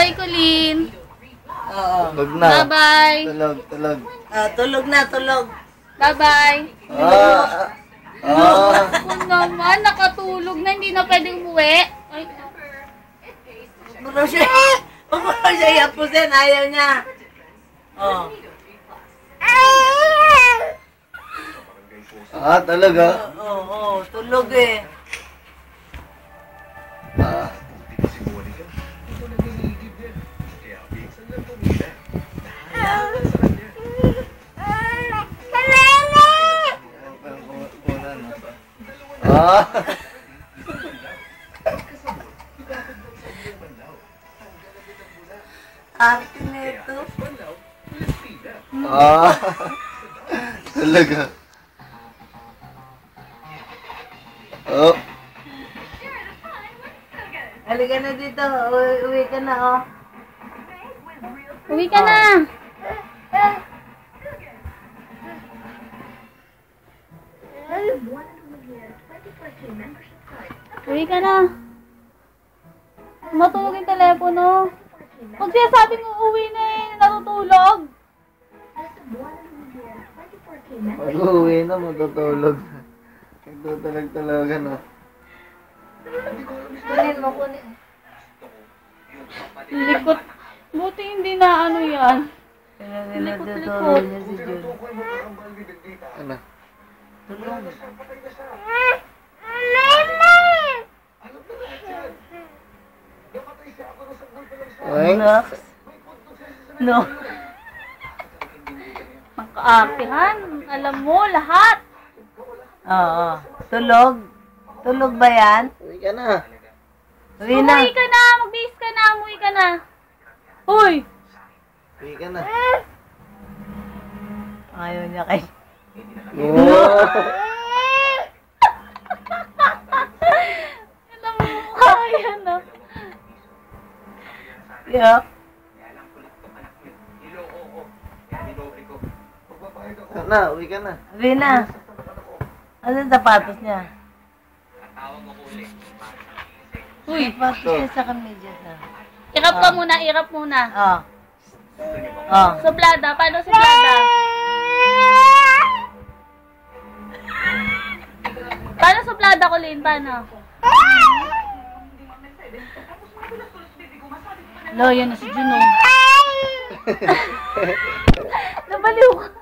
Bye-bye, Colleen. Oo. Tulog na. Bye-bye. Tulog, tulog. Tulog na, tulog. Bye-bye. Ako naman, nakatulog na, hindi na pwedeng umuwi. Ay, Huwag mo siya iapusin, ayaw niya. Oh. Talaga. Oo, tulog eh. Arte nito. Talaga. Oh. Halika na dito, uwi ka na oh. uwi ka na. Uwi ka na. Matulog yung telepono. Pag sinasabing uuwi na eh, natutulog. Pag-uwi na, matutulog. Nagtutulog-tulogan, oh. Kunin mo, kunin. Likot. Buti hindi na ano yan. Natutulog niya si Jun. Ano? Tulog. Oink. No. Ang kaapihan. Alam mo, lahat. Oo. Tulog? Tulog ba yan? Uwi ka na. Uwi na. Umuwi ka na. Magbihis ka na. Umuwi ka na. Uy! Uwi ka na. Ayaw niya kay... Alam mo, kaya na. Yup. Na, uwi ka na. Uwi na. Ano yung sapatos niya? Uy! Sapatos niya sa kamedyas na. Irap ka muna, irap muna. Oh. Oh. Suplada. Paano suplada? Paano suplada ko, Lynn? Paano? Lo, yan na si Juno. Nabaliw ka.